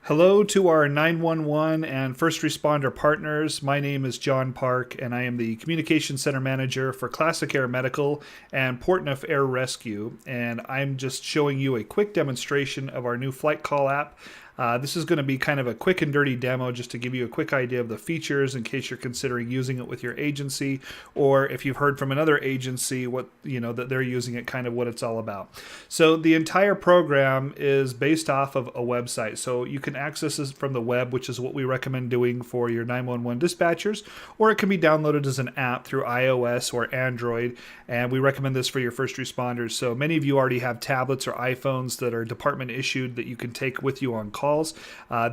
Hello to our 911 and first responder partners. My name is John Park, and I am the Communication Center Manager for Classic Air Medical and Portneuf Air Rescue. And I'm just showing you a quick demonstration of our new FlightCall app. This is going to be kind of a quick and dirty demo just to give you a quick idea of the features in case you're considering using it with your agency, or if you've heard from another agency that they're using it, kind of what it's all about. So the entire program is based off of a website. So you can access this from the web, which is what we recommend doing for your 911 dispatchers, or it can be downloaded as an app through iOS or Android, and we recommend this for your first responders. So many of you already have tablets or iPhones that are department issued that you can take with you on call.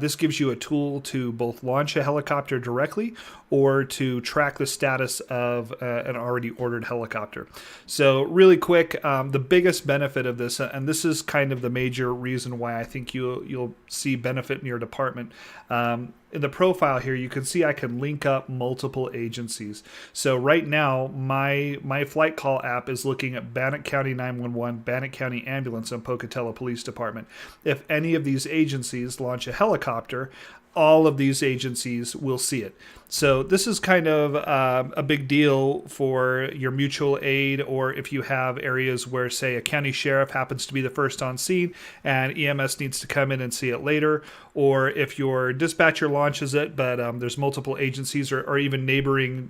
This gives you a tool to both launch a helicopter directly or to track the status of an already ordered helicopter. So really quick, the biggest benefit of this, and this is kind of the major reason why I think you'll see benefit in your department. In the profile here, you can see I can link up multiple agencies. So right now, my FlightCall app is looking at Bannock County 911, Bannock County Ambulance, and Pocatello Police Department. If any of these agencies launch a helicopter, all of these agencies will see it. So this is kind of a big deal for your mutual aid, or if you have areas where, say, a county sheriff happens to be the first on scene and EMS needs to come in and see it later, or if your dispatcher launches it, but there's multiple agencies or even neighboring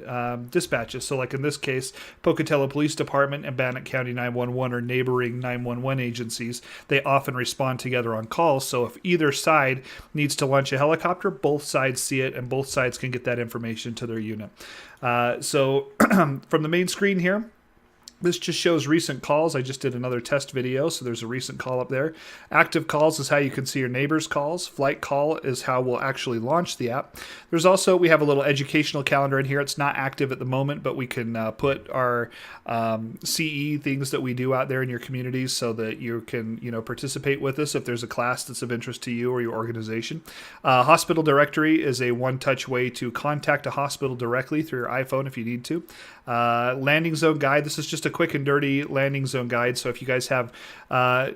dispatches. So like in this case, Pocatello Police Department and Bannock County 911 are neighboring 911 agencies. They often respond together on calls. So if either side needs to launch a helicopter, both sides see it and both sides can get that information to their unit. So from the main screen here, this just shows recent calls. I just did another test video, so there's a recent call up there. Active calls is how you can see your neighbors' calls. Flight call is how we'll actually launch the app. There's also, we have a little educational calendar in here. It's not active at the moment, but we can put our CE things that we do out there in your communities so that you can participate with us if there's a class that's of interest to you or your organization. Hospital directory is a one-touch way to contact a hospital directly through your iPhone if you need to. Landing zone guide. This is just a quick and dirty landing zone guide. So if you guys have,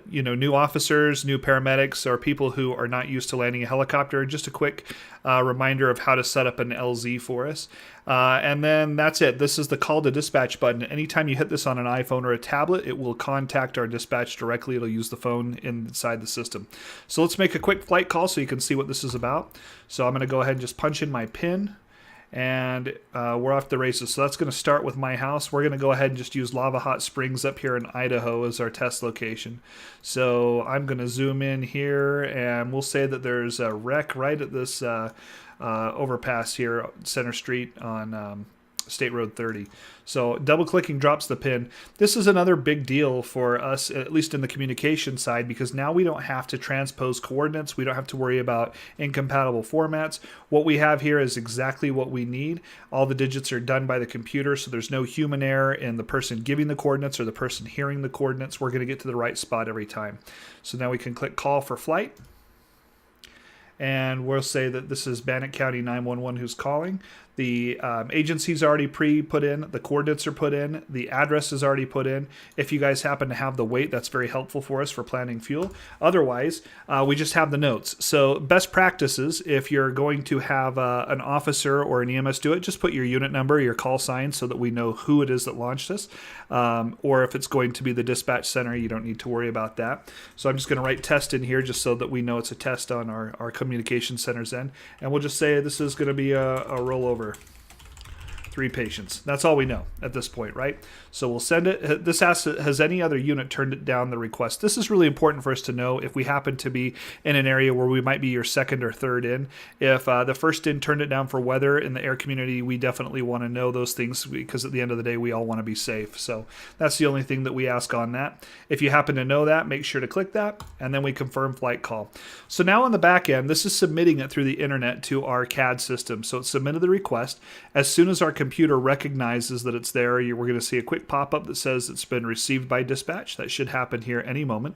new officers, new paramedics, or people who are not used to landing a helicopter, just a quick reminder of how to set up an LZ for us. And then that's it. This is the call to dispatch button. Anytime you hit this on an iPhone or a tablet, it will contact our dispatch directly. It'll use the phone inside the system. So let's make a quick flight call so you can see what this is about. So I'm going to go ahead and just punch in my PIN. And we're off the races. So that's going to start with my house. We're going to go ahead and just use Lava Hot Springs up here in Idaho as our test location. So I'm going to zoom in here, and we'll say that there's a wreck right at this overpass here, Center Street on State Road 30. So double clicking drops the pin. This is another big deal for us, at least in the communication side, because now we don't have to transpose coordinates. We don't have to worry about incompatible formats. What we have here is exactly what we need. All the digits are done by the computer, so there's no human error in the person giving the coordinates or the person hearing the coordinates. We're going to get to the right spot every time. So now we can click call for flight. And we'll say that this is Bannock County 911 who's calling. The agency's already put in, the coordinates are put in, the address is already put in. If you guys happen to have the weight, that's very helpful for us for planning fuel. Otherwise, we just have the notes. So best practices, if you're going to have an officer or an EMS do it, just put your unit number, your call sign, so that we know who it is that launched this. Or if it's going to be the dispatch center, you don't need to worry about that. So I'm just going to write test in here just so that we know it's a test on our communication center's end. And we'll just say this is going to be a rollover. 3 patients. That's all we know at this point, right? So we'll send it. This asks, has any other unit turned it down the request? This is really important for us to know if we happen to be in an area where we might be your second or third in. If the first in turned it down for weather in the air community, we definitely want to know those things because at the end of the day, we all want to be safe. So that's the only thing that we ask on that. If you happen to know that, make sure to click that, and then we confirm flight call. So now on the back end, this is submitting it through the internet to our CAD system. So it submitted the request. As soon as our computer recognizes that it's there, we're going to see a quick pop-up that says it's been received by dispatch. That should happen here any moment.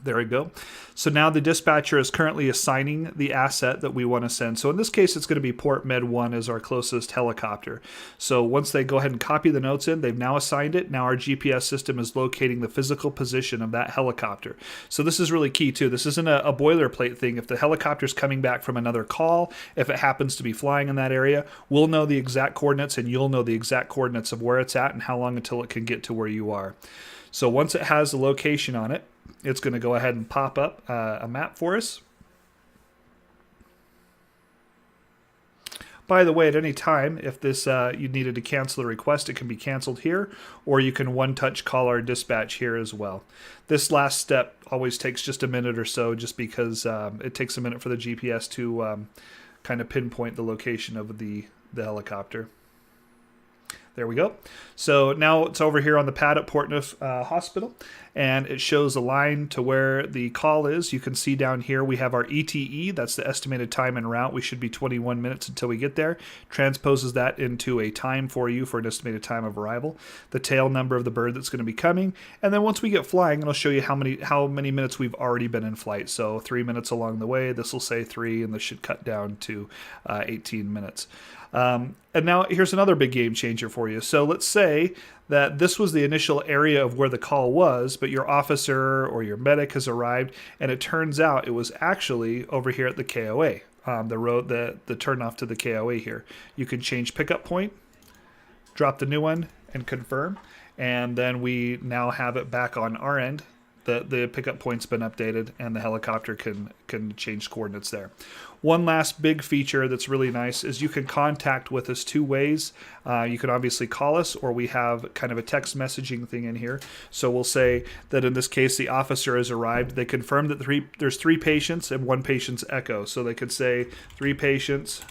There we go. So now the dispatcher is currently assigning the asset that we want to send. So in this case, it's going to be Port Med 1 as our closest helicopter. So once they go ahead and copy the notes in, they've now assigned it. Now our GPS system is locating the physical position of that helicopter. So this is really key too. This isn't a boilerplate thing. If the helicopter's coming back from another call, if it happens to be flying in that area, we'll know the exact coordinates and you'll know the exact coordinates of where it's at and how long until it can get to where you are. So once it has the location on it, it's going to go ahead and pop up a map for us. By the way, at any time, if this you needed to cancel a request, it can be canceled here, or you can one-touch call our dispatch here as well. This last step always takes just a minute or so, just because it takes a minute for the GPS to kind of pinpoint the location of the helicopter. There we go. So now it's over here on the pad at Portneuf Hospital, and it shows a line to where the call is. You can see down here we have our ETE, that's the estimated time en route. We should be 21 minutes until we get there. Transposes that into a time for you for an estimated time of arrival. The tail number of the bird that's going to be coming, and then once we get flying, it'll show you how many minutes we've already been in flight. So 3 minutes along the way, this will say 3, and this should cut down to 18 minutes. And now here's another big game changer for you. So let's say that this was the initial area of where the call was, but your officer or your medic has arrived, and it turns out it was actually over here at the KOA, the road, the turnoff to the KOA here. You can change pickup point, drop the new one, and confirm, and then we now have it back on our end. The pickup point's been updated, and the helicopter can change coordinates there. One last big feature that's really nice is you can contact with us 2 ways. You can obviously call us, or we have kind of a text messaging thing in here. So we'll say that in this case, the officer has arrived. They confirmed that there's 3 patients and 1 patient's echo. So they could say 3 patients,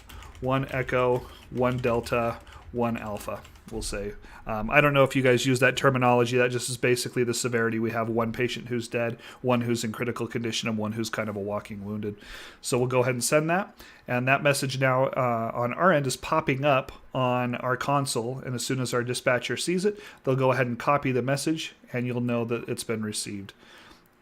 1 echo, 1 delta, 1 alpha. We'll say. I don't know if you guys use that terminology. That just is basically the severity. We have 1 patient who's dead, 1 who's in critical condition, and 1 who's kind of a walking wounded. So we'll go ahead and send that. And that message now on our end is popping up on our console. And as soon as our dispatcher sees it, they'll go ahead and copy the message, and you'll know that it's been received.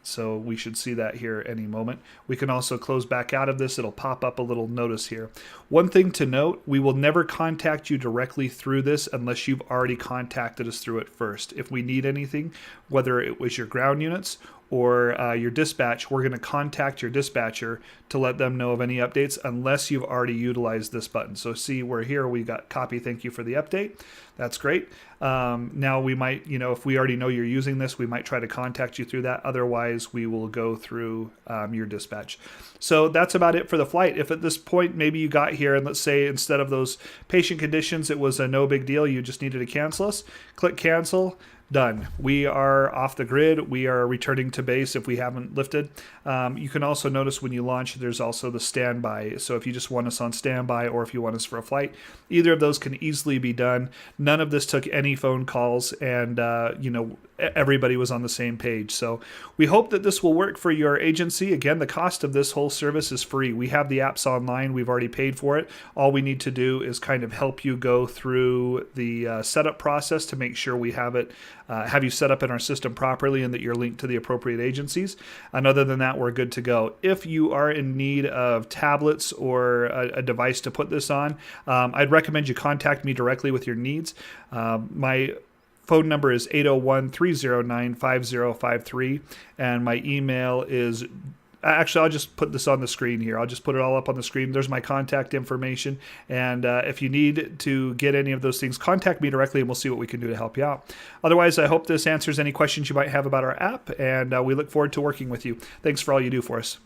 So we should see that here any moment. We can also close back out of this. It'll pop up a little notice here. One thing to note, we will never contact you directly through this unless you've already contacted us through it first. If we need anything, whether it was your ground units or your dispatch, we're going to contact your dispatcher to let them know of any updates unless you've already utilized this button. So see, we're here, we got copy, thank you for the update. That's great. Now we might, if we already know you're using this, we might try to contact you through that. Otherwise, we will go through your dispatch. So that's about it for the flight. If at this point, maybe you got here and let's say instead of those patient conditions, it was a no big deal, you just needed to cancel us, click cancel. Done. We are off the grid. We are returning to base if we haven't lifted. You can also notice when you launch, there's also the standby. So if you just want us on standby or if you want us for a flight, either of those can easily be done. None of this took any phone calls, and everybody was on the same page. So we hope that this will work for your agency. Again, the cost of this whole service is free. We have the apps online. We've already paid for it. All we need to do is kind of help you go through the setup process to make sure we have it, have you set up in our system properly and that you're linked to the appropriate agencies. And other than that, we're good to go. If you are in need of tablets or a device to put this on, I'd recommend you contact me directly with your needs. My phone number is 801-309-5053, and my email is, actually, I'll just put this on the screen here. I'll just put it all up on the screen. There's my contact information, and if you need to get any of those things, contact me directly, and we'll see what we can do to help you out. Otherwise, I hope this answers any questions you might have about our app, and we look forward to working with you. Thanks for all you do for us.